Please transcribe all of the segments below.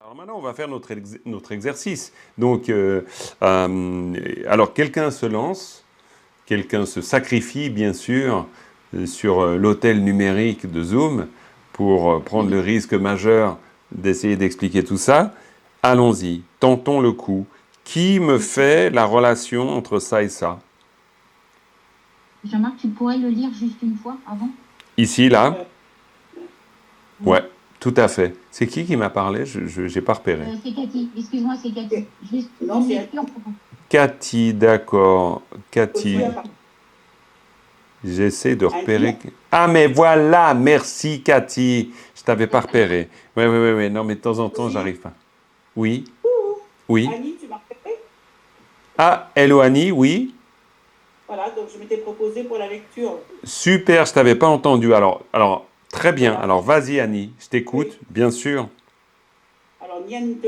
Alors maintenant, on va faire notre exercice. Donc, alors quelqu'un se lance, quelqu'un se sacrifie, bien sûr, sur l'hôtel numérique de Zoom pour prendre le risque majeur d'essayer d'expliquer tout ça. Allons-y, tentons le coup. Qui me fait la relation entre ça et ça? Jean-Marc, tu pourrais le lire juste une fois avant? Ici, là? Oui. Ouais, tout à fait. C'est qui m'a parlé? Je n'ai pas repéré. C'est Cathy. Excuse-moi, c'est Cathy. Juste Non, une c'est lecture. Cathy, d'accord. Cathy. Aussi, J'essaie de repérer. Annie. Ah, mais voilà, merci Cathy. Je t'avais pas repéré. Oui. Non, mais de temps en temps, Aussi. j'arrive pas. Oui, oui. Annie, tu m'as repéré? Ah, hello Annie, oui. Voilà, donc je m'étais proposé pour la lecture. Super, je t'avais pas entendu. Alors, très bien. Voilà. Alors, vas-y Annie, je t'écoute, Oui. bien sûr. Alors, Niente,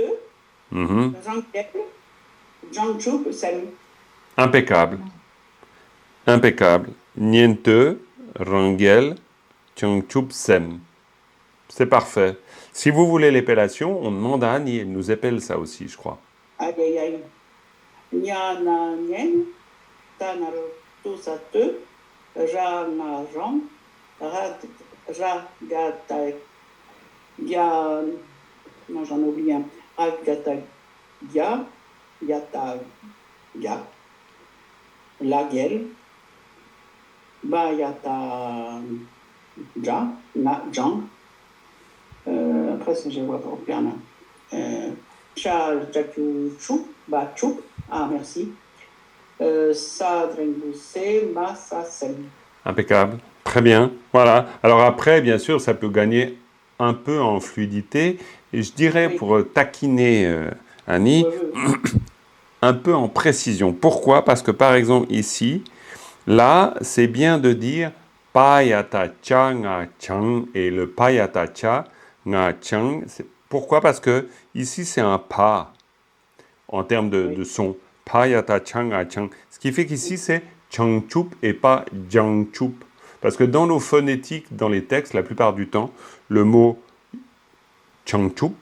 Mhm. Jean-Pierre, Jean-Choup, salut. Impeccable, impeccable. Niente, Rangel, Changchup Sem. C'est parfait. Si vous voulez l'épellation, on demande à Annie, elle nous épelle ça aussi, je crois. Aïe, aïe, aïe. Niana, Nien, Tanaro, Tosate, Jana, Jean, Ragata, Ya, non, j'en ai oublié un. Ragata, Ya, Yata, Ya, Lagel, Bayata, Ja, Na, Jang. Après, ça, je vois pas bien. Cha, Jaku, Choup, Ba, Choup. Ah, merci. Sa, Drengboussé, Ma, Sa, Sem. Impeccable. Très bien. Voilà. Alors après, bien sûr, ça peut gagner un peu en fluidité. Et je dirais, Oui, pour taquiner Annie, oui. un peu en précision. Pourquoi? Parce que par exemple, ici, là, c'est bien de dire payata cha nga chang et le payata cha nga chang. Pourquoi? Parce que ici, c'est un pa en termes de Oui. son. Payata cha nga chang. Ce qui fait qu'ici, c'est changchup et pas jiangchup. Parce que dans nos phonétiques, dans les textes, la plupart du temps, le mot changchup,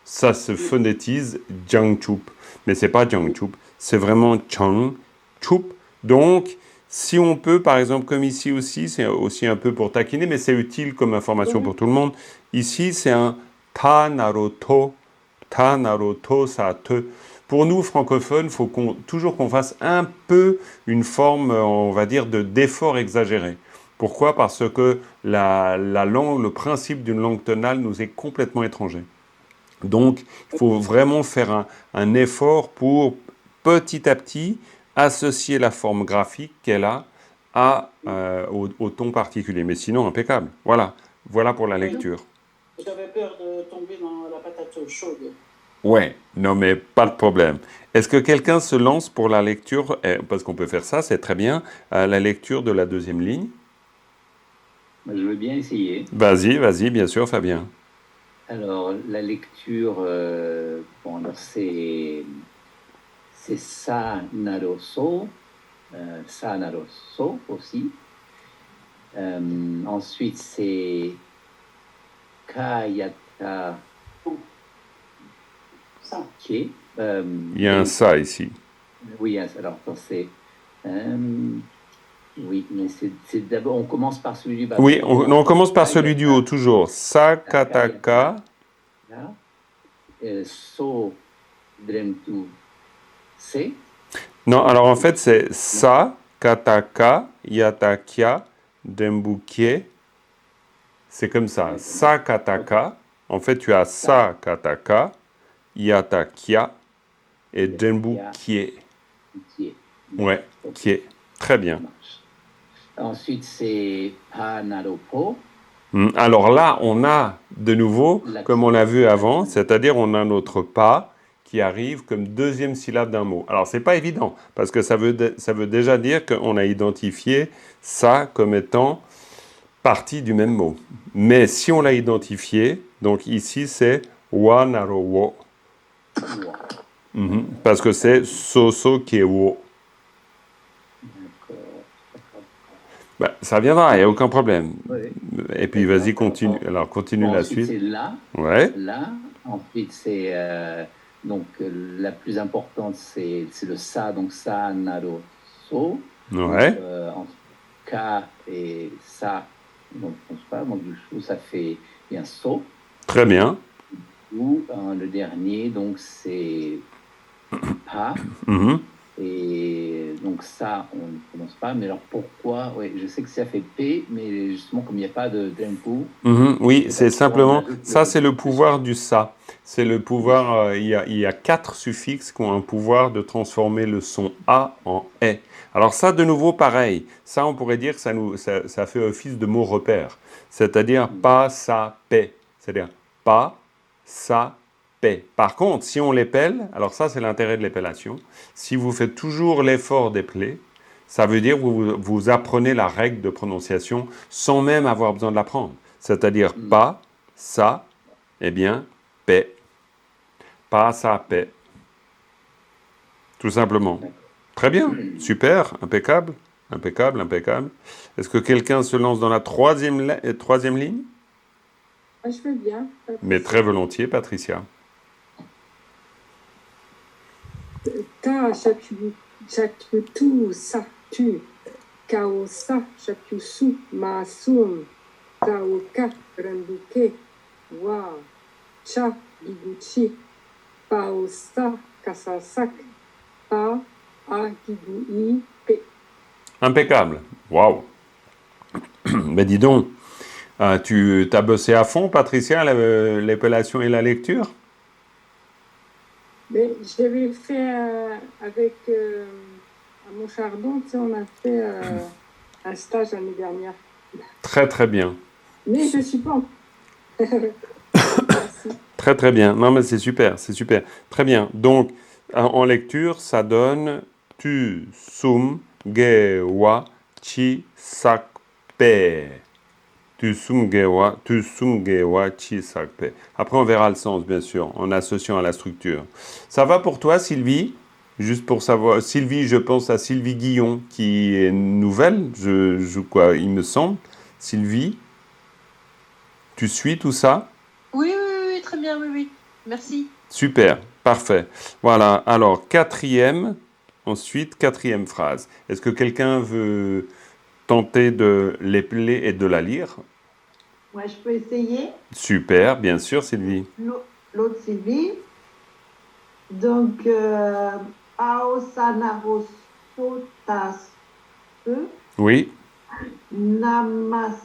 ça se phonétise jiangchup. Mais c'est pas jiangchup, c'est vraiment changchup. Donc, si on peut, par exemple, comme ici aussi, c'est aussi un peu pour taquiner, mais c'est utile comme information Oui. pour tout le monde. Ici, c'est un ta naruto. Ta naruto, ça te. Pour nous, francophones, il faut toujours qu'on fasse un peu une forme, on va dire, d'effort exagéré. Pourquoi? Parce que la langue, le principe d'une langue tonale nous est complètement étranger. Donc, il faut vraiment faire un effort pour petit à petit associer la forme graphique qu'elle a au ton particulier. Mais sinon, impeccable. Voilà pour la Oui. lecture. J'avais peur de tomber dans la patate chaude. Ouais, non mais pas de problème. Est-ce que quelqu'un se lance pour la lecture, parce qu'on peut faire ça, c'est très bien, la lecture de la deuxième ligne? Je veux bien essayer. Vas-y, bien sûr, Fabien. Alors, la lecture, bon, alors c'est Sa Naroso, Sa Naroso aussi. Ensuite, c'est Kayata Ça. Ke. Il y a un ça ici. Oui, alors c'est. Oui, mais c'est d'abord, on commence par celui du bas. Oui, on commence par celui du haut, toujours. Sa, kataka. Là. So, dremtu, se. Non, alors en fait, c'est sa, kataka, yatakia, dembukie. C'est comme ça. Sa, kataka. En fait, tu as sa, kataka, yatakia et dembukie. Qui Ouais, qui est. Très bien. Ensuite, c'est Panaropo. Alors là, on a de nouveau, comme on l'a vu avant, c'est-à-dire on a notre pas qui arrive comme deuxième syllabe d'un mot. Alors c'est pas évident, parce que ça veut déjà dire qu'on a identifié ça comme étant partie du même mot. Mais si on l'a identifié, donc ici c'est wa naro wo. Parce que c'est soso qui est wo. Bah, ça viendra, il n'y a aucun problème. Oui. Et puis vas-y, continue. Alors continue la Ensuite, suite. c'est là. Ouais. Là. Ensuite, c'est donc la plus importante, c'est le sa, donc sa, naro, so. Ouais. Donc, ensuite, ka et sa, donc je pense pas, donc du coup, ça fait bien so. Très bien. Ou le dernier, donc c'est pa. Mhm. Et donc ça, on ne commence pas. Mais alors pourquoi? Oui, je sais que ça fait P, mais justement, comme il n'y a pas de tempo, Mhm. Oui, c'est pourquoi on simplement, ajoute ça c'est le pouvoir du ça. C'est le pouvoir, il y a 4 suffixes qui ont un pouvoir de transformer le son A en E. Alors ça, de nouveau, pareil. Ça, on pourrait dire que ça fait office de mot repère. C'est-à-dire pas, ça, paix. C'est-à-dire pas, ça, paix. Par contre, si on l'épelle, alors ça c'est l'intérêt de l'épellation, si vous faites toujours l'effort d'épeler, ça veut dire que vous apprenez la règle de prononciation sans même avoir besoin de l'apprendre. C'est-à-dire pas, ça, eh bien, paix. Pas, ça, paix. Tout simplement. Très bien, super, impeccable, impeccable, impeccable. Est-ce que quelqu'un se lance dans la troisième ligne? Ah, je veux bien. Mais très volontiers, Patricia. Ta, tu, sa, tu. Kao, sa, su, ma, sum. Tao, ka, randuke. Wa, cha, giguchi. Pao, sa, kasasak. Pa, a, gigui, pe. Impeccable. Waouh. Mais dis donc, tu as bossé à fond, Patricia, l'épellation et la lecture? Mais j'avais fait avec à Montchardon, tu sais, on a fait un stage l'année dernière. Très, très bien. Mais je suis pas. Merci. Très, très bien. Non, mais c'est super, c'est super. Très bien. Donc, en lecture, ça donne tu, sum, ge, wa, chi, sak, pe. Tu, sum, ge, wa, chi, sak, pe. Après, on verra le sens, bien sûr, en associant à la structure. Ça va pour toi, Sylvie? Juste pour savoir, Sylvie, je pense à Sylvie Guillon, qui est nouvelle, quoi, il me semble. Sylvie, tu suis tout ça? Oui, oui, oui, oui, très bien, oui, oui. Merci. Super, parfait. Voilà, alors ensuite quatrième phrase. Est-ce que quelqu'un veut tenter de l'épeler et de la lire? Ouais, je peux essayer. Super, bien sûr, Sylvie. L'autre Sylvie. Donc, Aosanaros Sotas Oui, Namastanam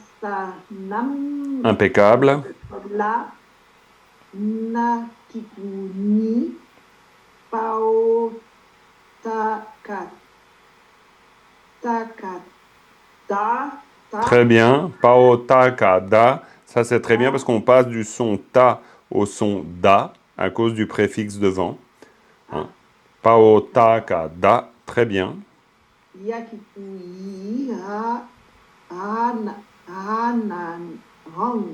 impeccable. La Nakikuni Pao Takat Takata. Très bien. Pao ta ka da. Ça, c'est très bien parce qu'on passe du son ta au son da à cause du préfixe devant. Hein. Pao ta ka da. Très bien. Yakikui Hanan Rang.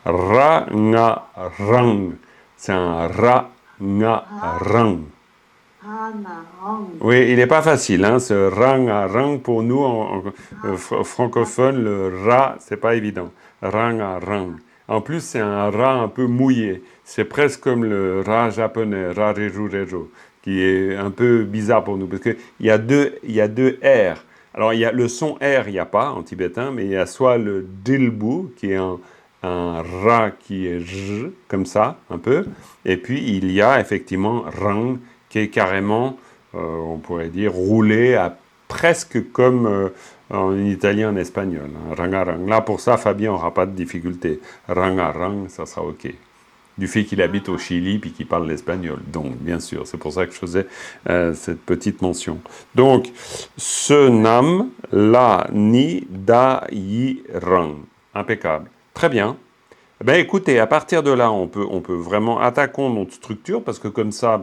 Ra nga rang. C'est un ra nga rang. Hanarang. Oui, il n'est pas facile, hein, ce rang à rang pour nous, francophones, le ra, c'est pas évident. Rang à rang. En plus, c'est un ra un peu mouillé. C'est presque comme le ra japonais, ra reju rejo, qui est un peu bizarre pour nous, parce qu'il y a deux R. Alors, il y a le son R, il n'y a pas en tibétain, mais il y a soit le dilbu, qui est un ra qui est j, comme ça, un peu, et puis il y a effectivement rang, qui est carrément, on pourrait dire, roulé presque comme en italien, en espagnol. Hein, rangarang. Là, pour ça, Fabien n'aura pas de difficulté. Rangarang, ça sera OK. Du fait qu'il habite au Chili puis qu'il parle l'espagnol. Donc, bien sûr, c'est pour ça que je faisais cette petite mention. Donc, ce nam, la, ni, da, yi, rang. Impeccable. Très bien. Ben écoutez, à partir de là, on peut vraiment attaquons notre structure parce que comme ça,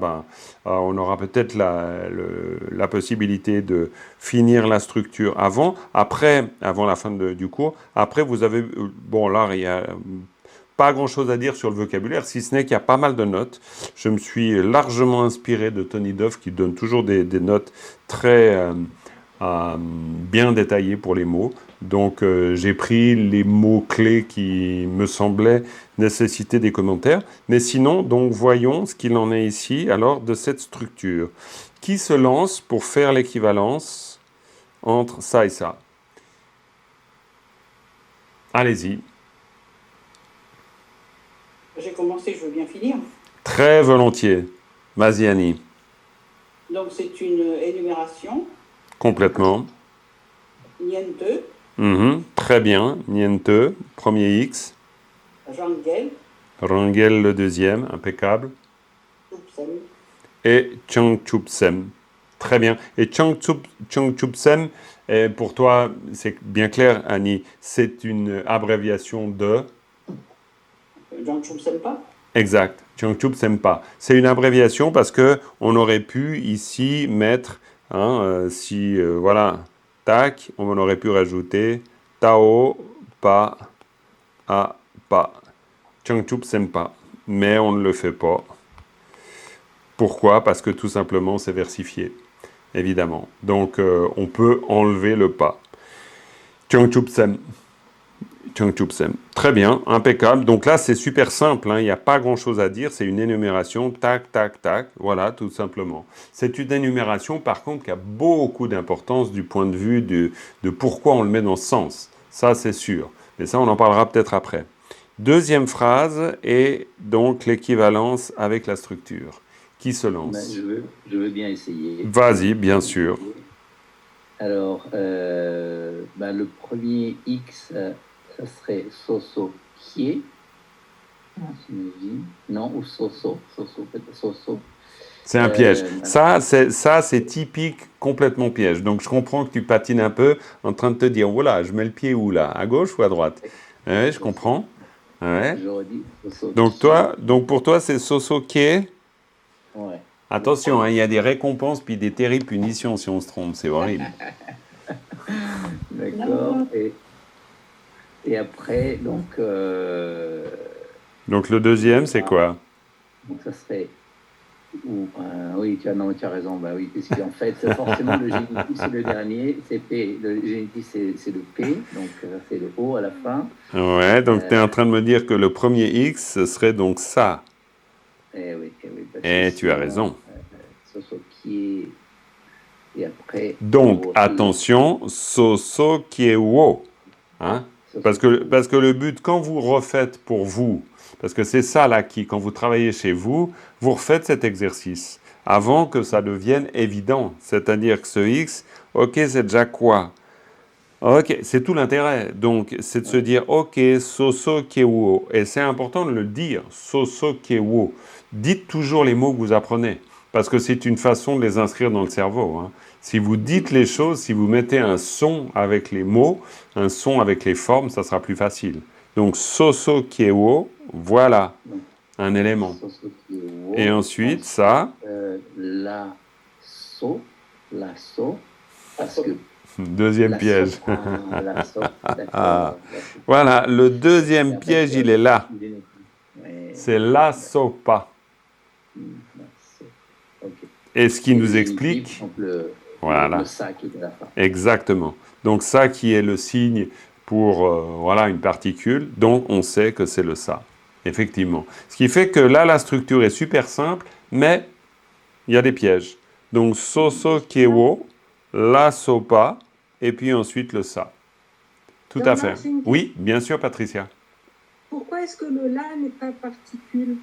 on aura peut-être la possibilité de finir la structure avant la fin du cours. Après, vous avez, bon là, il y a pas grand-chose à dire sur le vocabulaire, si ce n'est qu'il y a pas mal de notes. Je me suis largement inspiré de Tony Duff qui donne toujours des notes très bien détaillées pour les mots. Donc, j'ai pris les mots-clés qui me semblaient nécessiter des commentaires. Mais sinon, donc, voyons ce qu'il en est ici, alors, de cette structure. Qui se lance pour faire l'équivalence entre ça et ça? Allez-y. J'ai commencé, je veux bien finir. Très volontiers. Vas-y, Annie. Donc, c'est une énumération. Complètement. Niente, Très bien. Niente, premier X. Rangel, Rangel, le deuxième, impeccable. Tupsen, Et Changchupsem. Très bien. Et Changchupsem, pour toi, c'est bien clair, Annie, c'est une abréviation de... Jean Tupsenpa. Exact. Changchupsempa. C'est une abréviation parce que on aurait pu ici mettre, voilà, tac, on aurait pu rajouter Tao, Pa, A, Pa. Changchupsempa. Mais on ne le fait pas. Pourquoi? Parce que tout simplement, c'est versifié, évidemment. Donc, on peut enlever le pas. Changchupsem. Changchupsem. Très bien, impeccable. Donc là, c'est super simple, il n'y a pas grand-chose à dire. C'est une énumération, tac, tac, tac. Voilà, tout simplement. C'est une énumération, par contre, qui a beaucoup d'importance du point de vue de pourquoi on le met dans ce sens. Ça, c'est sûr. Mais ça, on en parlera peut-être après. Deuxième phrase est donc l'équivalence avec la structure. Qui se lance? Je veux bien essayer. Vas-y, bien sûr. Alors, le premier X, ça serait Soso Kie. J'imagine. Non, ou Soso. Soso, peut-être Soso. C'est un piège. Ça, c'est typique, complètement piège. Donc, je comprends que tu patines un peu en train de te dire, voilà, je mets le pied où là? À gauche ou à droite? Ouais, je comprends. Ouais. J'aurais dit Soso Donc pour toi, c'est Soso Kie? Ouais. Attention, il y a des récompenses puis des terribles punitions si on se trompe. C'est horrible. D'accord. Et après, donc... Donc le deuxième, c'est quoi? Donc ça serait... oui, tu as raison. Bah oui, parce qu'en fait, forcément, le génitif, c'est le dernier. C'est P. Le génitif, c'est le P. Donc, c'est le O à la fin. Ouais, donc tu es en train de me dire que le premier X, ce serait donc ça. Eh oui. Et tu as raison. Sosokie. Et après... Donc, attention, Soso Kiewo. Hein? Parce que le but, quand vous refaites pour vous, parce que c'est ça là quand vous travaillez chez vous, vous refaites cet exercice avant que ça devienne évident. C'est-à-dire que ce X, ok, c'est déjà quoi? Ok, c'est tout l'intérêt. Donc, c'est de se dire, ok, Soso Kiewo. Et c'est important de le dire, Soso Kiewo. Dites toujours les mots que vous apprenez, parce que c'est une façon de les inscrire dans le cerveau. Hein. Si vous dites les choses, si vous mettez un son avec les mots, un son avec les formes, ça sera plus facile. Donc, Soso Kiewo, voilà un élément. Et ensuite, ça... La so, parce que... Deuxième piège. La so, d'accord. Voilà, le deuxième piège, il est là. C'est la sopa. Et ce qui nous explique... Voilà. Le ça qui est à la fin. Exactement. Donc ça qui est le signe pour une particule, donc on sait que c'est le ça. Effectivement. Ce qui fait que là, la structure est super simple, mais il y a des pièges. Donc Soso Kiewo, la sopa, et puis ensuite le ça. Tout à fait. Oui, bien sûr, Patricia. Pourquoi est-ce que le la n'est pas particule?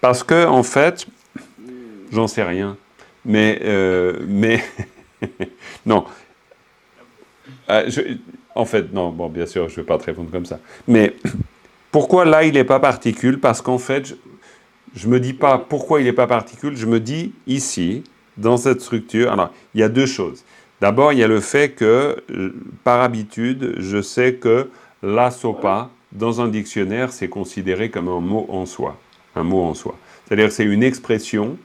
Parce que, en fait, j'en sais rien. Mais non. En fait, non, bon, bien sûr, je ne vais pas te répondre comme ça. Mais pourquoi là, il n'est pas particule? Parce qu'en fait, je ne me dis pas pourquoi il n'est pas particule, je me dis ici, dans cette structure, alors, il y a deux choses. D'abord, il y a le fait que, par habitude, je sais que la sopa, dans un dictionnaire, c'est considéré comme un mot en soi. Un mot en soi. C'est-à-dire que c'est une expression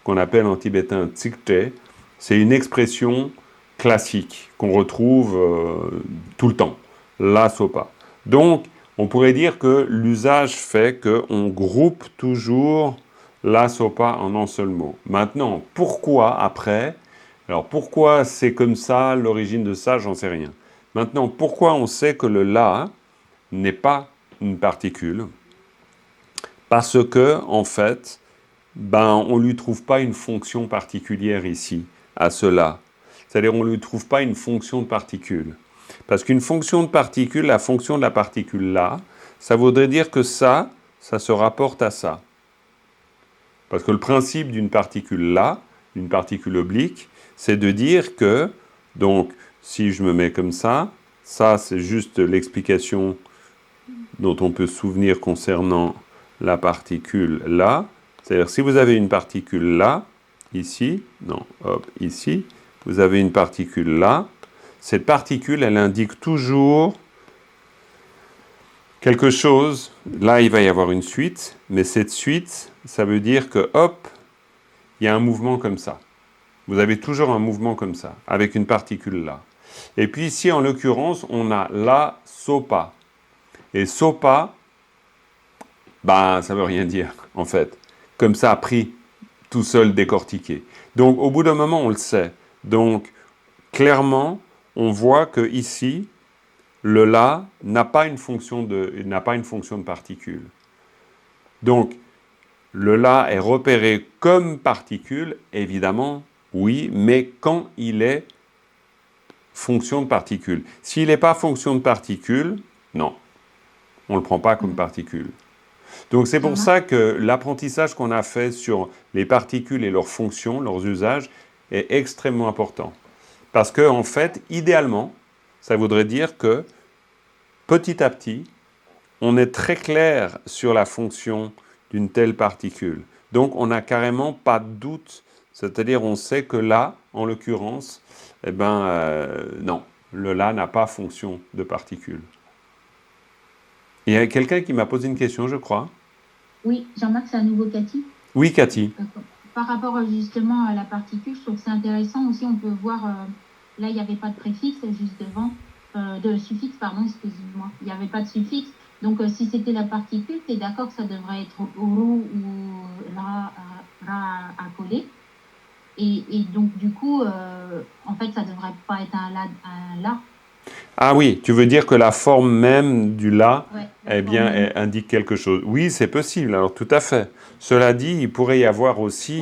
qu'on appelle en tibétain tsikte. C'est une expression classique qu'on retrouve tout le temps. La sopa. Donc, on pourrait dire que l'usage fait qu'on groupe toujours la sopa en un seul mot. Maintenant, pourquoi après? Alors, pourquoi c'est comme ça, l'origine de ça, j'en sais rien. Maintenant, pourquoi on sait que le la n'est pas une particule? Parce que, en fait, on ne lui trouve pas une fonction particulière ici, à cela. C'est-à-dire, on ne lui trouve pas une fonction de particule. Parce qu'une fonction de particule, la fonction de la particule là, ça voudrait dire que ça se rapporte à ça. Parce que le principe d'une particule là, d'une particule oblique, c'est de dire que, donc, si je me mets comme ça c'est juste l'explication dont on peut se souvenir concernant la particule là. C'est-à-dire, si vous avez une particule là, ici, ici, vous avez une particule là, cette particule, elle indique toujours quelque chose. Là, il va y avoir une suite, mais cette suite, ça veut dire que, il y a un mouvement comme ça. Vous avez toujours un mouvement comme ça, avec une particule là. Et puis ici, en l'occurrence, on a la sopa. Et sopa, ça veut rien dire, en fait. Comme ça, pris tout seul décortiqué. Donc, au bout d'un moment, on le sait. Donc, clairement, on voit que ici, le la n'a pas une fonction de particule. Donc, le la est repéré comme particule, évidemment, oui, mais quand il est fonction de particule. S'il n'est pas fonction de particule, non, on ne le prend pas comme particule. Donc c'est pour ça que l'apprentissage qu'on a fait sur les particules et leurs fonctions, leurs usages, est extrêmement important. Parce que, en fait, idéalement, ça voudrait dire que petit à petit, on est très clair sur la fonction d'une telle particule. Donc on n'a carrément pas de doute, c'est-à-dire on sait que là, en l'occurrence, non, le là n'a pas fonction de particule. Il y a quelqu'un qui m'a posé une question, je crois. Oui, Jean-Marc, c'est à nouveau Cathy. Oui, Cathy. Par rapport justement à la particule, je trouve que c'est intéressant aussi, on peut voir, là il n'y avait pas de préfixe juste devant, de suffixe, pardon, excusez-moi, il n'y avait pas de suffixe. Donc si c'était la particule, tu es d'accord que ça devrait être ru ou ra accolé. Et donc du coup, en fait, ça ne devrait pas être un la. Ah oui, tu veux dire que la forme même du la, elle indique quelque chose. Oui, c'est possible, alors tout à fait. Cela dit, il pourrait y avoir aussi...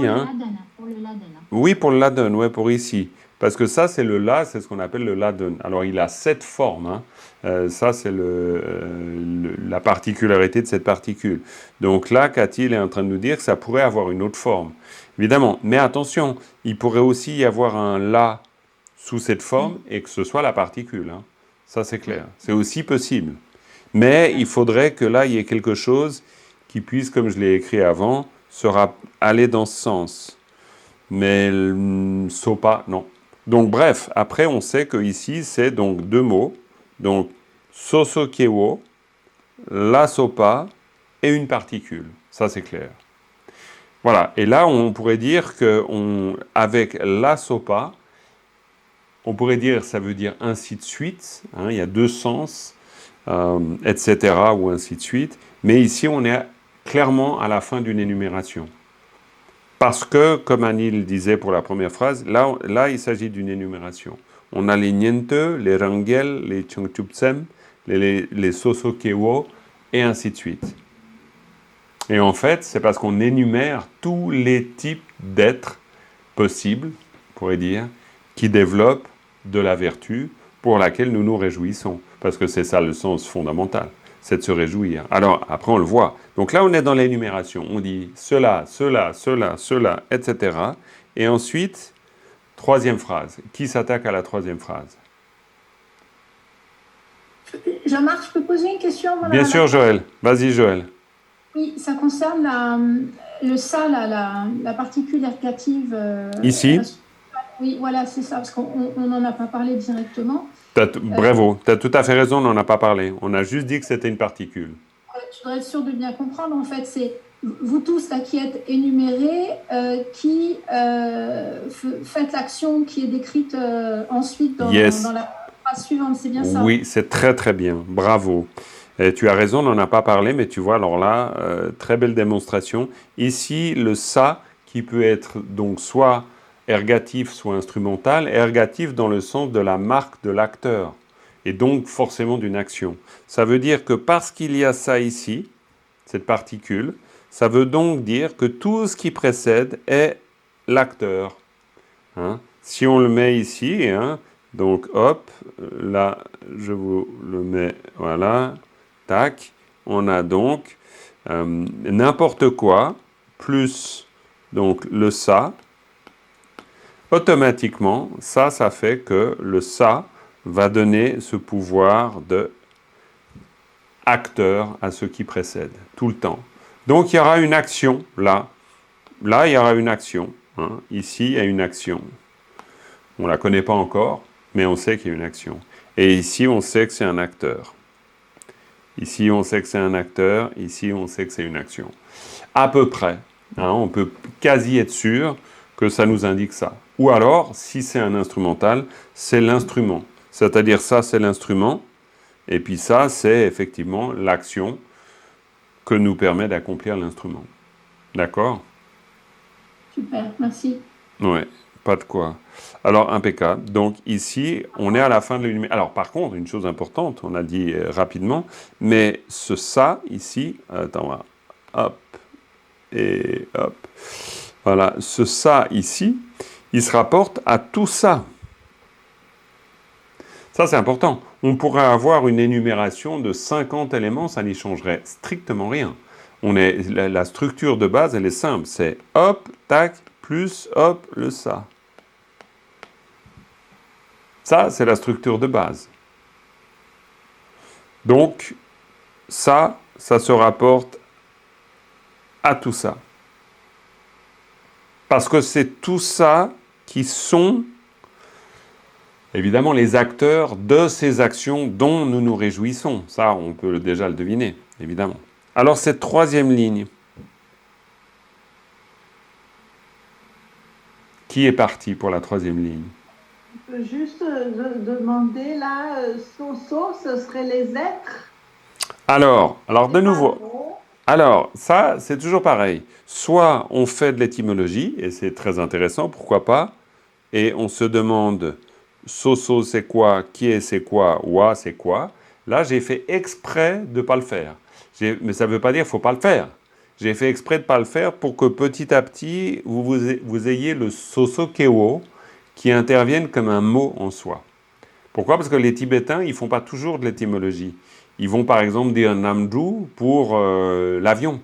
Pour le laden. Oui, pour le laden, pour ici. Parce que ça, c'est le la, c'est ce qu'on appelle le laden. Alors, il a 7 formes. Ça, c'est la particularité de cette particule. Donc là, Cathy est en train de nous dire que ça pourrait avoir une autre forme. Évidemment, mais attention, il pourrait aussi y avoir un la sous cette forme et que ce soit la particule. Ça, c'est clair. C'est aussi possible. Mais il faudrait que là, il y ait quelque chose qui puisse, comme je l'ai écrit avant, aller dans ce sens. Mais sopa, non. Donc bref, après on sait que ici c'est donc 2 mots, donc sosokewo, la sopa et une particule. Ça c'est clair. Voilà. Et là on pourrait dire que avec la sopa, on pourrait dire ça veut dire ainsi de suite. Il y a 2 sens, etc. ou ainsi de suite. Mais ici on est clairement à la fin d'une énumération. Parce que, comme Anil disait pour la première phrase, là il s'agit d'une énumération. On a les niente, les rangel, les chungchupsem, les sosokewo, et ainsi de suite. Et en fait, c'est parce qu'on énumère tous les types d'êtres possibles, on pourrait dire, qui développent de la vertu pour laquelle nous nous réjouissons. Parce que c'est ça le sens fondamental, c'est de se réjouir. Alors, après on le voit. Donc là, on est dans l'énumération. On dit cela, cela, cela, cela, etc. Et ensuite, 3e phrase. Qui s'attaque à la 3e phrase? Jean-Marc, je peux poser une question? Bien sûr, Joël. Vas-y, Joël. Oui, ça concerne le ça, la particule ergative. Ici? Oui, voilà, c'est ça, parce qu'on n'en a pas parlé directement. Bravo, tu as tout à fait raison, on n'en a pas parlé. On a juste dit que c'était une particule. Je voudrais être sûre de bien comprendre. En fait, c'est vous tous là qui êtes énumérés, qui faites l'action qui est décrite ensuite dans la phrase suivante. C'est bien ça? Oui, c'est très très bien. Bravo. Et tu as raison, on n'en a pas parlé, mais tu vois, alors là, très belle démonstration. Ici, le ça qui peut être donc soit ergatif, soit instrumental, ergatif dans le sens de la marque de l'acteur. et donc forcément d'une action. Ça veut dire que parce qu'il y a ça ici, cette particule, ça veut donc dire que tout ce qui précède est l'acteur. Hein? Si on le met ici, hein, donc hop, là je vous le mets, voilà, tac, on a donc n'importe quoi, plus donc le ça, automatiquement, ça fait que le ça va donner ce pouvoir de acteur à ce qui précède, tout le temps. Donc il y aura une action, là il y aura une action, hein. Ici il y a une action. On ne la connaît pas encore, mais on sait qu'il y a une action. Et ici on sait que c'est un acteur. Ici on sait que c'est un acteur, ici on sait que c'est une action. À peu près, hein, on peut quasi être sûr que ça nous indique ça. Ou alors, si c'est un instrumental, c'est l'instrument. C'est-à-dire ça, c'est l'instrument, et puis ça, c'est effectivement l'action que nous permet d'accomplir l'instrument. D'accord? Super, merci. Ouais, pas de quoi. Alors, impeccable. Donc ici, on est à la fin de l'énumération. Alors, par contre, une chose importante, on a dit rapidement, mais ce ça, ici, attends, hop, et hop. Voilà, ce ça ici, il se rapporte à tout ça. Ça, c'est important. On pourrait avoir une énumération de 50 éléments, ça n'y changerait strictement rien. La structure de base, elle est simple. C'est hop, tac, plus hop, le ça. Ça, c'est la structure de base. Donc, ça se rapporte à tout ça. Parce que c'est tout ça qui sont, évidemment, les acteurs de ces actions dont nous nous réjouissons. Ça, on peut déjà le deviner, évidemment. Alors, cette troisième ligne, qui est parti pour la troisième ligne? Je peux juste demander là, so, ce serait les êtres. Alors, de nouveau. Alors, ça, c'est toujours pareil. Soit on fait de l'étymologie, et c'est très intéressant, pourquoi pas, et on se demande so c'est quoi, qui est c'est quoi, wa c'est quoi. Là, j'ai fait exprès de ne pas le faire. Mais ça ne veut pas dire qu'il ne faut pas le faire. J'ai fait exprès de ne pas le faire pour que petit à petit, vous ayez le soso-kewo qui intervienne comme un mot en soi. Pourquoi? Parce que les Tibétains, ils ne font pas toujours de l'étymologie. Ils vont par exemple dire Namju pour l'avion.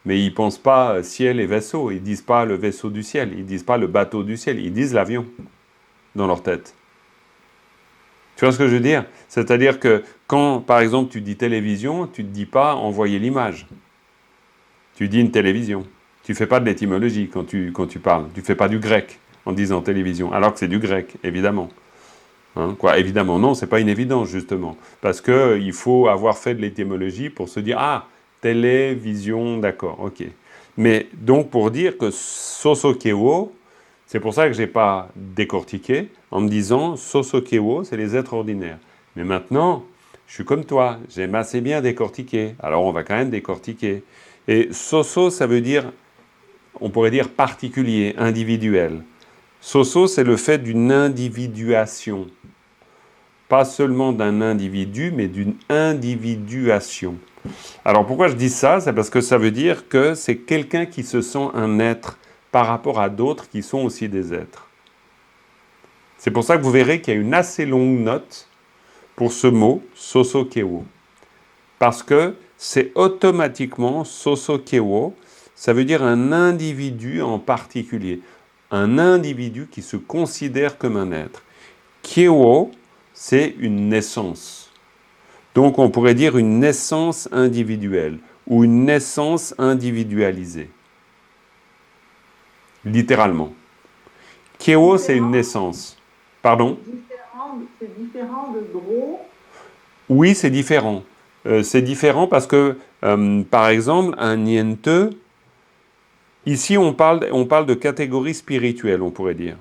Mais ils ne pensent pas ciel et vaisseau. Ils ne disent pas le vaisseau du ciel. Ils ne disent pas le bateau du ciel. Ils disent l'avion dans leur tête. Tu vois ce que je veux dire? C'est-à-dire que quand, par exemple, tu dis télévision, tu ne te dis pas envoyer l'image. Tu dis une télévision. Tu ne fais pas de l'étymologie quand tu parles. Tu ne fais pas du grec en disant télévision. Alors que c'est du grec, évidemment. Hein, quoi, évidemment, non, c'est pas une évidence, justement. Parce qu'il faut avoir fait de l'étymologie pour se dire, ah, télévision, d'accord, ok. Mais donc, pour dire que soso-kewo, c'est pour ça que je n'ai pas décortiqué, en me disant, soso-kewo, c'est les êtres ordinaires. Mais maintenant, je suis comme toi, j'aime assez bien décortiquer. Alors, on va quand même décortiquer. Et soso, ça veut dire, on pourrait dire particulier, individuel. Soso, c'est le fait d'une individuation. Pas seulement d'un individu, mais d'une individuation. Alors pourquoi je dis ça? C'est parce que ça veut dire que c'est quelqu'un qui se sent un être par rapport à d'autres qui sont aussi des êtres. C'est pour ça que vous verrez qu'il y a une assez longue note pour ce mot, soso-kewo. Parce que c'est automatiquement soso-kewo, ça veut dire un individu en particulier. Un individu qui se considère comme un être. Kewo, c'est une naissance. Donc on pourrait dire une naissance individuelle ou une naissance individualisée. Littéralement. Kewo, c'est une naissance. Pardon? C'est différent de gros. Oui, c'est différent. C'est différent parce que, par exemple, un niente, ici on parle de catégorie spirituelle, on pourrait dire.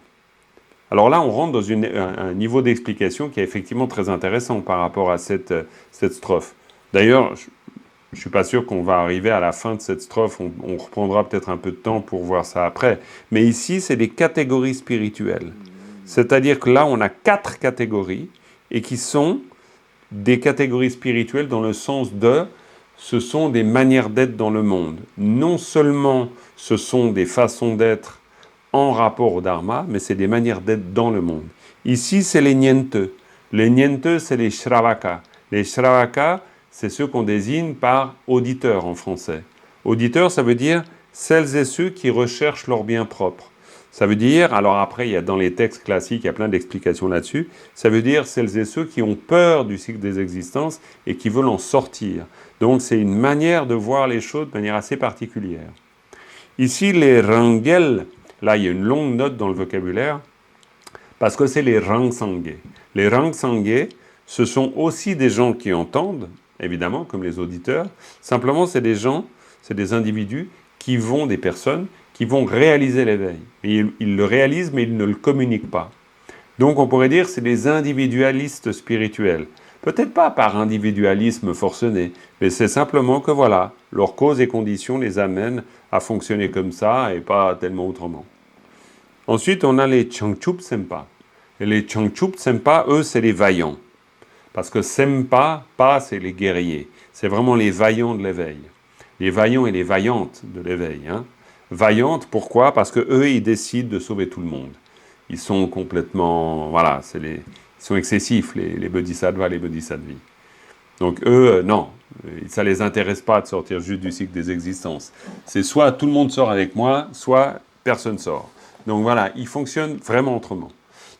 Alors là, on rentre dans un niveau d'explication qui est effectivement très intéressant par rapport à cette strophe. D'ailleurs, je ne suis pas sûr qu'on va arriver à la fin de cette strophe, on reprendra peut-être un peu de temps pour voir ça après. Mais ici, c'est des catégories spirituelles. C'est-à-dire que là, on a 4 catégories et qui sont des catégories spirituelles dans le sens de ce sont des manières d'être dans le monde. Non seulement ce sont des façons d'être en rapport au dharma, mais c'est des manières d'être dans le monde. Ici, c'est les niente. Les niente, c'est les shravaka. Les shravaka, c'est ceux qu'on désigne par auditeurs en français. Auditeurs, ça veut dire celles et ceux qui recherchent leur bien propre. Ça veut dire, alors après, il y a dans les textes classiques, il y a plein d'explications là-dessus, ça veut dire celles et ceux qui ont peur du cycle des existences et qui veulent en sortir. Donc c'est une manière de voir les choses de manière assez particulière. Ici, les rangel, là il y a une longue note dans le vocabulaire, parce que c'est les rangsangue. Les rangsangue, ce sont aussi des gens qui entendent, évidemment, comme les auditeurs, simplement c'est des gens, c'est des individus qui vont, des personnes, qui vont réaliser l'éveil. Ils le réalisent, mais ils ne le communiquent pas. Donc on pourrait dire que c'est des individualistes spirituels. Peut-être pas par individualisme forcené, mais c'est simplement que voilà, leurs causes et conditions les amènent à fonctionner comme ça et pas tellement autrement. Ensuite, on a les Changchup Sempa. Et les Changchup Sempa, eux, c'est les vaillants. Parce que Sempa, pas, c'est les guerriers. C'est vraiment les vaillants de l'éveil. Les vaillants et les vaillantes de l'éveil. Hein. Vaillantes, pourquoi? Parce que eux, ils décident de sauver tout le monde. Ils sont complètement... Voilà, ils sont excessifs, les bodhisattvas, les bodhisattvas. Donc eux, non, ça ne les intéresse pas de sortir juste du cycle des existences. C'est soit tout le monde sort avec moi, soit personne sort. Donc voilà, ils fonctionnent vraiment autrement.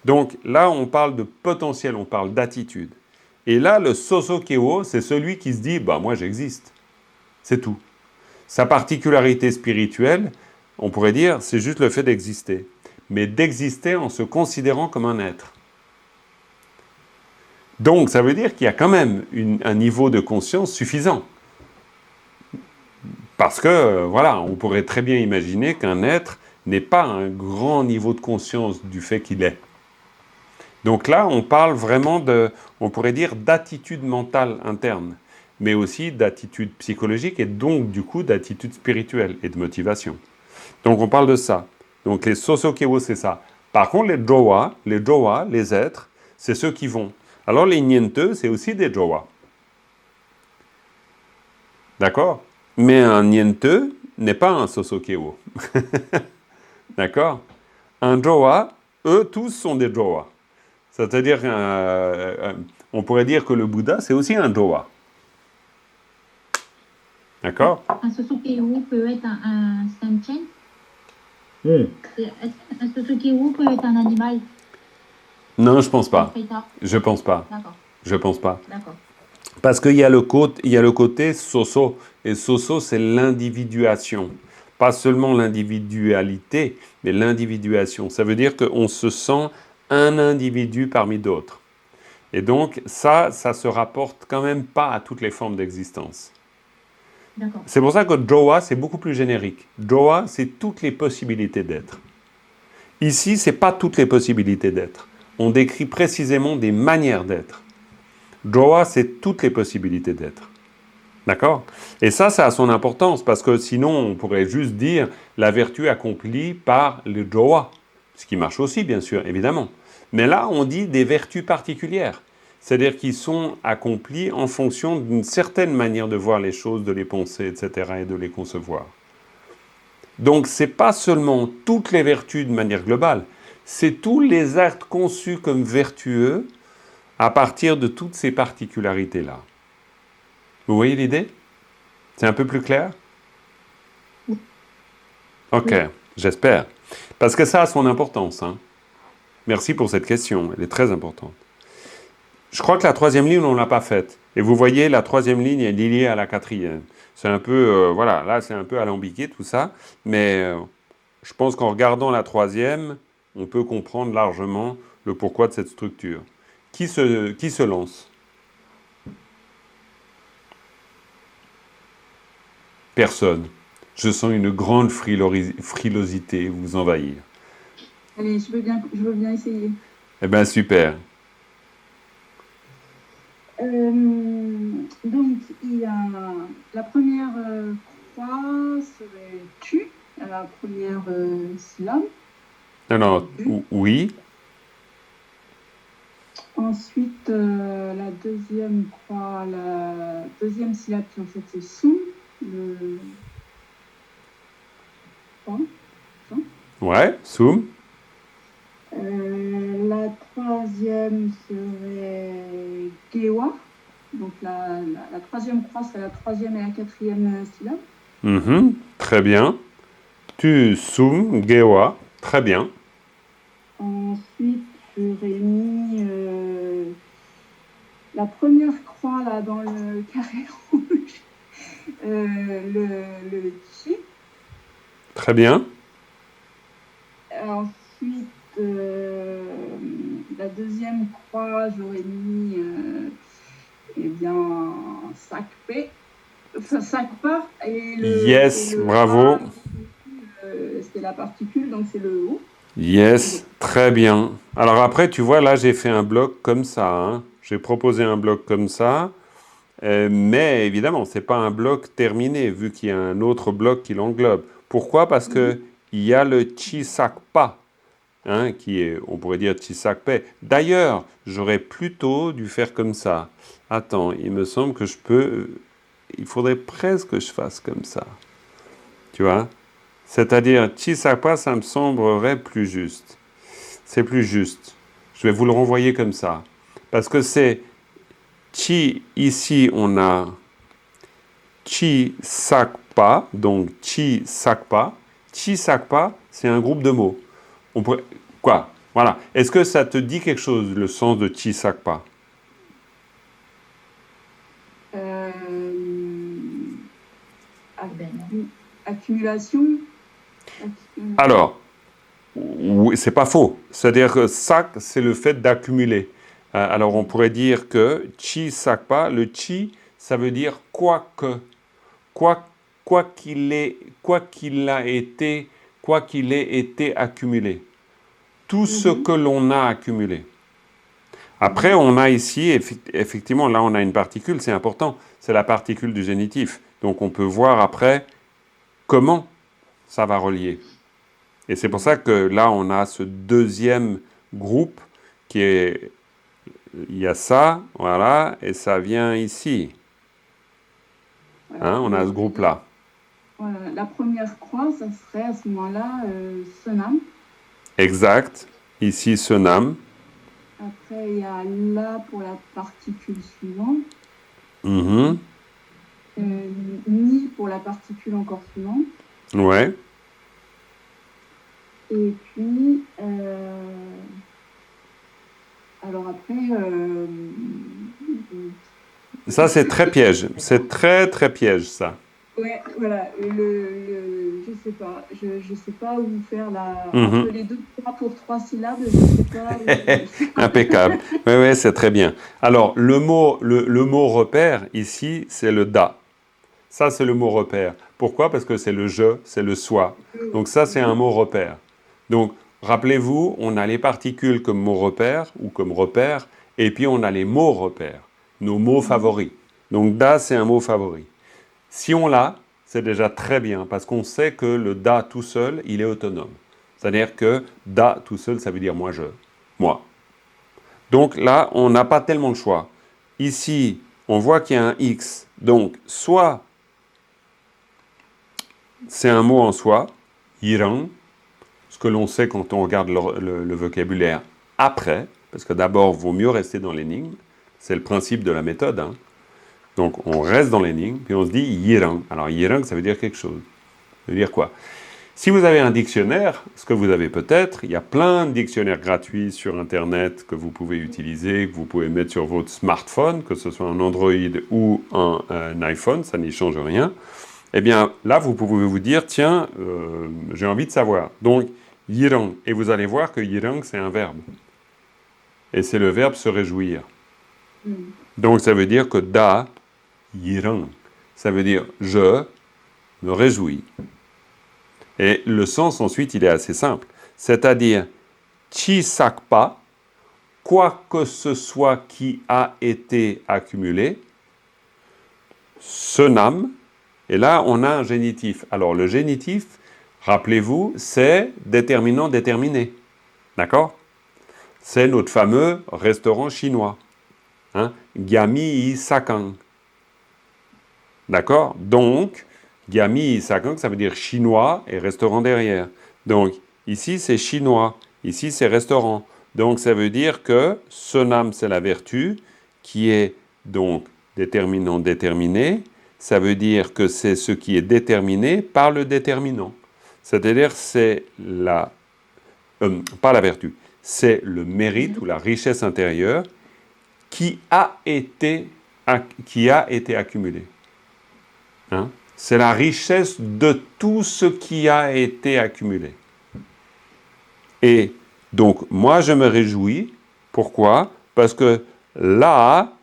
Donc là, on parle de potentiel, on parle d'attitude. Et là, le Soso-kewo, c'est celui qui se dit, bah moi j'existe. C'est tout. Sa particularité spirituelle, on pourrait dire, c'est juste le fait d'exister. Mais d'exister en se considérant comme un être. Donc, ça veut dire qu'il y a quand même un niveau de conscience suffisant. Parce que, voilà, on pourrait très bien imaginer qu'un être n'est pas un grand niveau de conscience du fait qu'il est. Donc là, on parle vraiment on pourrait dire, d'attitude mentale interne, mais aussi d'attitude psychologique et donc, du coup, d'attitude spirituelle et de motivation. Donc, on parle de ça. Donc, les Soso-kewo, c'est ça. Par contre, les Jowa, les êtres, c'est ceux qui vont. Alors, les Niente, c'est aussi des Jowa. D'accord? Mais un Niente n'est pas un Soso-kewo. D'accord? Un Jowa, eux tous sont des Jowa. C'est-à-dire, on pourrait dire que le Bouddha, c'est aussi un Jowa. D'accord? Un Soso-kewo peut être un sentient. Un Soso-kewo peut être un animal. Non, je pense pas. Je pense pas. D'accord. Je pense pas. D'accord. Parce qu'il y a le côté soso. Et soso, c'est l'individuation. Pas seulement l'individualité, mais l'individuation. Ça veut dire qu'on se sent un individu parmi d'autres. Et donc, ça se rapporte quand même pas à toutes les formes d'existence. D'accord. C'est pour ça que Jowa, c'est beaucoup plus générique. Jowa, c'est toutes les possibilités d'être. Ici, c'est pas toutes les possibilités d'être. On décrit précisément des manières d'être. Jowa, c'est toutes les possibilités d'être. D'accord? Et ça a son importance, parce que sinon, on pourrait juste dire la vertu accomplie par le Jowa. Ce qui marche aussi, bien sûr, évidemment. Mais là, on dit des vertus particulières. C'est-à-dire qu'ils sont accomplis en fonction d'une certaine manière de voir les choses, de les penser, etc., et de les concevoir. Donc, ce n'est pas seulement toutes les vertus de manière globale, c'est tous les actes conçus comme vertueux à partir de toutes ces particularités-là. Vous voyez l'idée? C'est un peu plus clair? Ok, j'espère. Parce que ça a son importance. Hein. Merci pour cette question, elle est très importante. Je crois que la troisième ligne, on ne l'a pas faite. Et vous voyez, la troisième ligne est liée à la quatrième. C'est un peu, voilà, là c'est un peu alambiqué tout ça, mais je pense qu'en regardant la troisième, on peut comprendre largement le pourquoi de cette structure. Qui se lance? Personne. Je sens une grande frilosité vous envahir. Allez, je veux bien essayer. Eh bien, super. Donc, il y a la première croix serait tu, à la première syllabe. Non, oui. Ensuite, la deuxième croix, la deuxième syllabe qui en fait c'est sum, le Ouais, soum. La troisième serait gewa. Donc la troisième croix, c'est la troisième et la quatrième syllabe. Très bien. Tu soum, gewa. Très bien. Ensuite, j'aurais mis la première croix là dans le carré rouge, le chi. Très bien. Ensuite, la deuxième croix, j'aurais mis eh bien Sakpe. Enfin, Sakpa. Et Yes, bravo. C'est la particule, donc c'est le O. Yes, très bien. Alors après, tu vois, là, j'ai fait un bloc comme ça. Hein. J'ai proposé un bloc comme ça. Mais évidemment, ce n'est pas un bloc terminé, vu qu'il y a un autre bloc qui l'englobe. Pourquoi? Parce qu'il y a le Chisakpa, hein, qui est, on pourrait dire Chisakpe. D'ailleurs, j'aurais plutôt dû faire comme ça. Attends, il me semble que je peux... Il faudrait presque que je fasse comme ça. Tu vois? C'est-à-dire, Chisakpa, ça me semblerait plus juste. C'est plus juste. Je vais vous le renvoyer comme ça. Parce que c'est Chi, ici, on a Chisakpa, donc Chisakpa. Chisakpa, c'est un groupe de mots. On pourrait... Quoi? Voilà. Est-ce que ça te dit quelque chose, le sens de Chisakpa? Accumulation. Alors, oui, c'est pas faux. C'est-à-dire que sak, c'est le fait d'accumuler. Alors, on pourrait dire que chi sakpa, le chi, ça veut dire quoi qu'il ait été accumulé. Tout ce que l'on a accumulé. Après, on a ici, effectivement, là, on a une particule, c'est important. C'est la particule du génitif. Donc, on peut voir après comment ça va relier. Et c'est pour ça que là, on a ce deuxième groupe qui est... Il y a ça, voilà, et ça vient ici. Hein, on a ce groupe-là. Voilà, la première croix, ça serait à ce moment-là Sonam. Exact. Ici, Sonam. Après, il y a là pour la particule suivante. Ni pour la particule encore suivante. Ouais. Et puis, alors après... ça, c'est très piège. C'est très, très piège, ça. Ouais, voilà. Je sais pas. Je sais pas où faire la... Entre les deux croix pour 3 syllabes, je sais pas. Impeccable. Oui, oui, c'est très bien. Alors, le mot repère, ici, c'est le da. Ça, c'est le mot repère. Pourquoi? Parce que c'est le je, c'est le soi. Donc ça, c'est un mot repère. Donc, rappelez-vous, on a les particules comme mot repère ou comme repère, et puis on a les mots repères, nos mots favoris. Donc da, c'est un mot favori. Si on l'a, c'est déjà très bien, parce qu'on sait que le da tout seul, il est autonome. C'est-à-dire que da tout seul, ça veut dire moi, je, moi. Donc là, on n'a pas tellement le choix. Ici, on voit qu'il y a un X. Donc, soit c'est un mot en soi, yirang, ce que l'on sait quand on regarde le vocabulaire après, parce que d'abord, il vaut mieux rester dans l'énigme. C'est le principe de la méthode. Hein. Donc, on reste dans l'énigme, puis on se dit yirang. Alors, yirang, ça veut dire quelque chose. Ça veut dire quoi? Si vous avez un dictionnaire, ce que vous avez peut-être, il y a plein de dictionnaires gratuits sur Internet que vous pouvez utiliser, que vous pouvez mettre sur votre smartphone, que ce soit un Android ou un iPhone, ça n'y change rien. Eh bien, là, vous pouvez vous dire, tiens, j'ai envie de savoir. Donc, yirang. Et vous allez voir que yirang, c'est un verbe. Et c'est le verbe se réjouir. Donc, ça veut dire que da, yirang. Ça veut dire je me réjouis. Et le sens, ensuite, il est assez simple. C'est-à-dire, chi sakpa, quoi que ce soit qui a été accumulé, sonam. Et là, on a un génitif. Alors, le génitif, rappelez-vous, c'est déterminant déterminé. D'accord? C'est notre fameux restaurant chinois. Hein? Gyami Sakang. D'accord? Donc, Gyami Sakang, ça veut dire chinois et restaurant derrière. Donc, ici, c'est chinois. Ici, c'est restaurant. Donc, ça veut dire que sonam, c'est la vertu qui est donc déterminant déterminé. Ça veut dire que c'est ce qui est déterminé par le déterminant. C'est-à-dire, c'est pas la vertu, c'est le mérite ou la richesse intérieure qui a été accumulé. Hein? C'est la richesse de tout ce qui a été accumulé. Et donc, moi, je me réjouis. Pourquoi? Parce que là,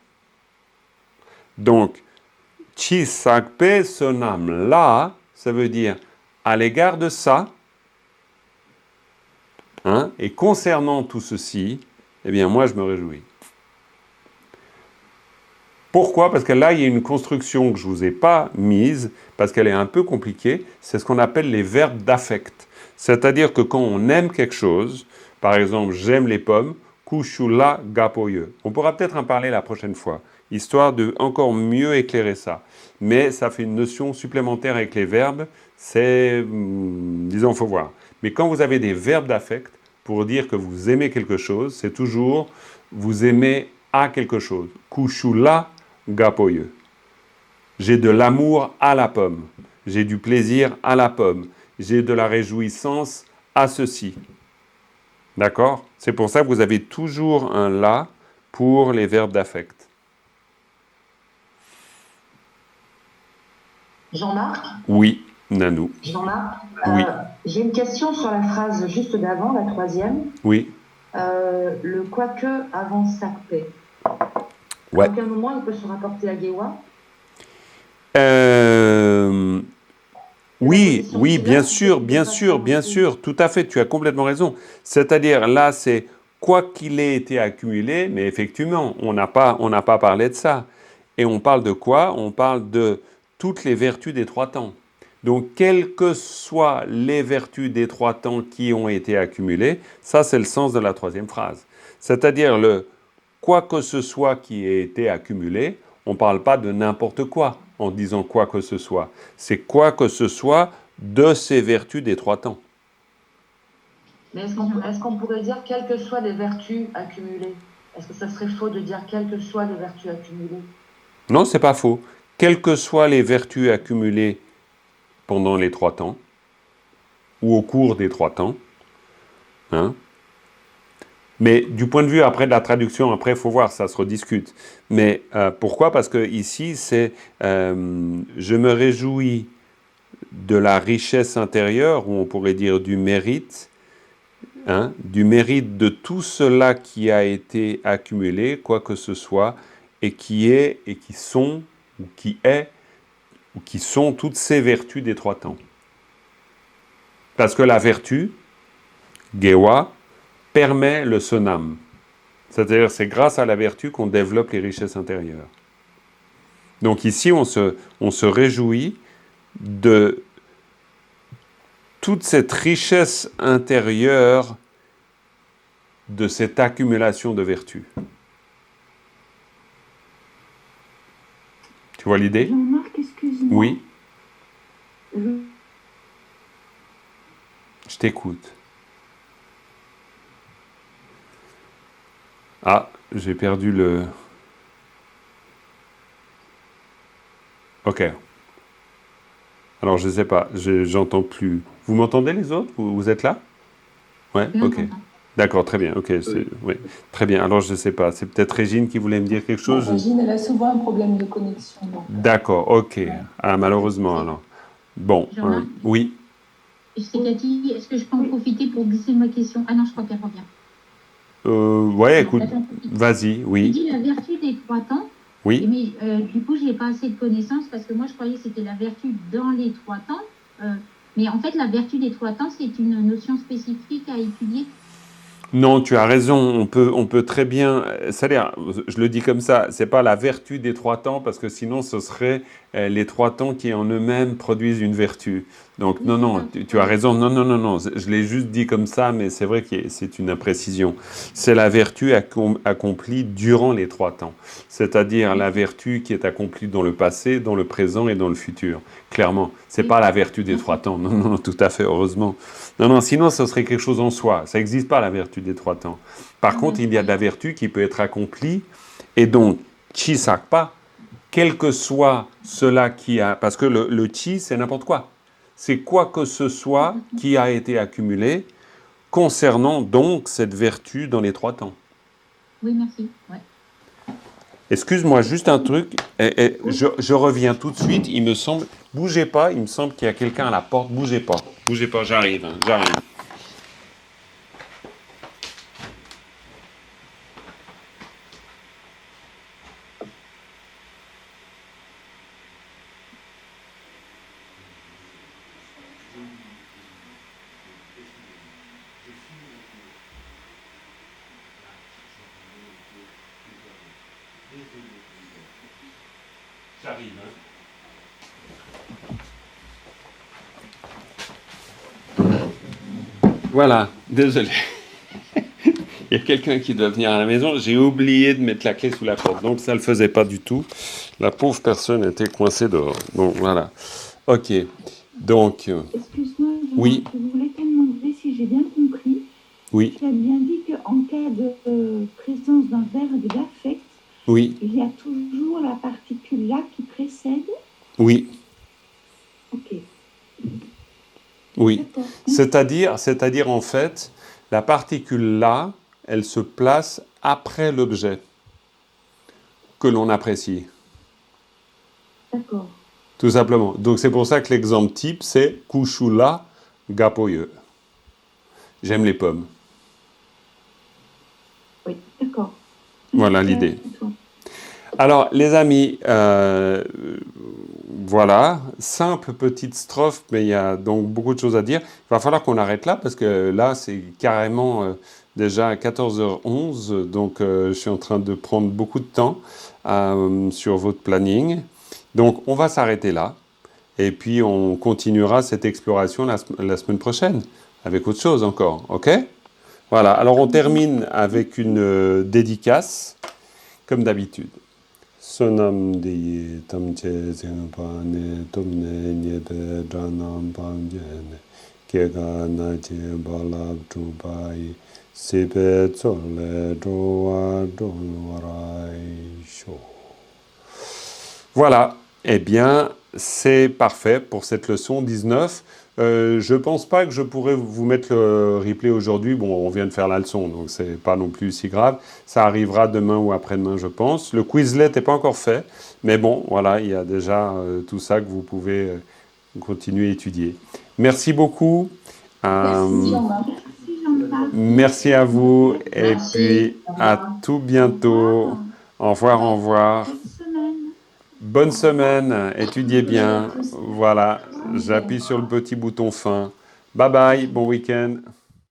donc, chi sakpe sonam, là, ça veut dire à l'égard de ça, hein, et concernant tout ceci, eh bien, moi, je me réjouis. Pourquoi? Parce que là, il y a une construction que je ne vous ai pas mise, parce qu'elle est un peu compliquée. C'est ce qu'on appelle les verbes d'affect. C'est-à-dire que quand on aime quelque chose, par exemple, j'aime les pommes, kushula gapoye. On pourra peut-être en parler la prochaine fois, histoire de encore mieux éclairer ça. Mais ça fait une notion supplémentaire avec les verbes, c'est, disons, il faut voir. Mais quand vous avez des verbes d'affect, pour dire que vous aimez quelque chose, c'est toujours, vous aimez à quelque chose. Kushula gapoye. J'ai de l'amour à la pomme. J'ai du plaisir à la pomme. J'ai de la réjouissance à ceci. D'accord? C'est pour ça que vous avez toujours un là pour les verbes d'affect. Jean-Marc? Oui, Nanou. Jean-Marc, oui. J'ai une question sur la phrase juste d'avant, la troisième. Oui. Le quoique avant Sakpe. Ouais. À aucun moment il peut se rapporter à Gewa? Oui, bien sûr, tout à fait, tu as complètement raison. C'est-à-dire, là, c'est quoi qu'il ait été accumulé, mais effectivement, on n'a pas parlé de ça. Et on parle de quoi? On parle de toutes les vertus des trois temps. Donc, quelles que soient les vertus des trois temps qui ont été accumulées, ça, c'est le sens de la troisième phrase. C'est-à-dire, le quoi que ce soit qui ait été accumulé, on ne parle pas de n'importe quoi en disant quoi que ce soit. C'est quoi que ce soit de ces vertus des trois temps. Mais est-ce qu'on pourrait dire quelles que soient les vertus accumulées? Est-ce que ça serait faux de dire quelles que soient les vertus accumulées? Non, c'est pas faux. Quelles que soient les vertus accumulées pendant les trois temps, ou au cours des trois temps, hein? Mais du point de vue après de la traduction, après il faut voir, ça se rediscute. Mais pourquoi? Parce que ici c'est je me réjouis de la richesse intérieure, ou on pourrait dire du mérite, hein, du mérite de tout cela qui a été accumulé, quoi que ce soit, et qui est et qui sont ou qui est ou qui sont toutes ces vertus des trois temps. Parce que la vertu, Gewa, permet le sonam. C'est-à-dire, c'est grâce à la vertu qu'on développe les richesses intérieures. Donc ici, on se réjouit de toute cette richesse intérieure, de cette accumulation de vertus. Tu vois l'idée? Jean-Marc, excuse-moi. Oui. Je t'écoute. Ah, j'ai perdu le... Ok. Alors, je ne sais pas, j'entends plus. Vous m'entendez les autres? Vous êtes là? Ouais, ok. D'accord, très bien. Ok, oui. Très bien. Alors, je ne sais pas. C'est peut-être Régine qui voulait me dire quelque chose? Régine, elle a souvent un problème de connexion. D'accord, ok. Ouais. Ah, malheureusement, alors. Bon, oui. C'est Cathy, est-ce que je peux en profiter pour glisser ma question? Ah non, je crois qu'elle revient. Ouais, écoute, vas-y, oui. Tu dis la vertu des trois temps. Oui. Mais du coup, je n'ai pas assez de connaissances parce que moi, je croyais que c'était la vertu dans les trois temps. Mais en fait, la vertu des trois temps, c'est une notion spécifique à étudier. Non, tu as raison. On peut très bien. C'est-à-dire, je le dis comme ça, c'est pas la vertu des trois temps parce que sinon, ce serait les 3 temps qui en eux-mêmes produisent une vertu. Donc non, tu as raison, non, je l'ai juste dit comme ça, mais c'est vrai que c'est une imprécision. C'est la vertu accomplie durant les 3 temps, c'est-à-dire la vertu qui est accomplie dans le passé, dans le présent et dans le futur. Clairement, c'est pas la vertu des 3 temps, non, tout à fait, heureusement. Non, sinon ce serait quelque chose en soi, ça n'existe pas la vertu des 3 temps. Par contre, il y a de la vertu qui peut être accomplie, et donc, chi sakpa, quel que soit cela qui a... Parce que le chi, c'est n'importe quoi. C'est quoi que ce soit qui a été accumulé concernant donc cette vertu dans les 3 temps. Oui, merci. Ouais. Excuse-moi, juste un truc. Je reviens tout de suite. Il me semble... Bougez pas, il me semble qu'il y a quelqu'un à la porte. Bougez pas, j'arrive. Voilà, désolé. Il y a quelqu'un qui doit venir à la maison. J'ai oublié de mettre la clé sous la porte, donc ça ne le faisait pas du tout. La pauvre personne était coincée dehors. Donc voilà. Ok. Donc. Excuse-moi, oui. Je voulais te demander si j'ai bien compris. Oui. Tu as bien dit qu'en cas de présence d'un verbe d'affect, oui. Il y a toujours la particule là qui précède. Oui. Ok. Oui. C'est-à-dire en fait, la particule là, elle se place après l'objet que l'on apprécie. D'accord. Tout simplement. Donc c'est pour ça que l'exemple type, c'est Kushula Gapoye. J'aime les pommes. Oui, d'accord. Voilà l'idée. Alors, les amis, voilà, simple petite strophe, mais il y a donc beaucoup de choses à dire. Il va falloir qu'on arrête là, parce que là, c'est carrément déjà 14h11, donc je suis en train de prendre beaucoup de temps sur votre planning. Donc, on va s'arrêter là, et puis on continuera cette exploration la semaine prochaine, avec autre chose encore, ok ? Voilà, alors on termine avec une dédicace, comme d'habitude. Sonam di tamche zingpane tumne nyebe dranam pangjene kega nache balab chubai sipe tsole droa dolwarai sho. Voilà, eh bien, c'est parfait pour cette leçon 19. Je ne pense pas que je pourrais vous mettre le replay aujourd'hui. Bon, on vient de faire la leçon, donc ce n'est pas non plus si grave. Ça arrivera demain ou après-demain, je pense. Le Quizlet n'est pas encore fait, mais bon, voilà, il y a déjà tout ça que vous pouvez continuer à étudier. Merci beaucoup. Merci à vous, et puis à tout bientôt. Au revoir, au revoir. Bonne semaine, étudiez bien. Voilà, j'appuie sur le petit bouton fin. Bye bye, bon week-end.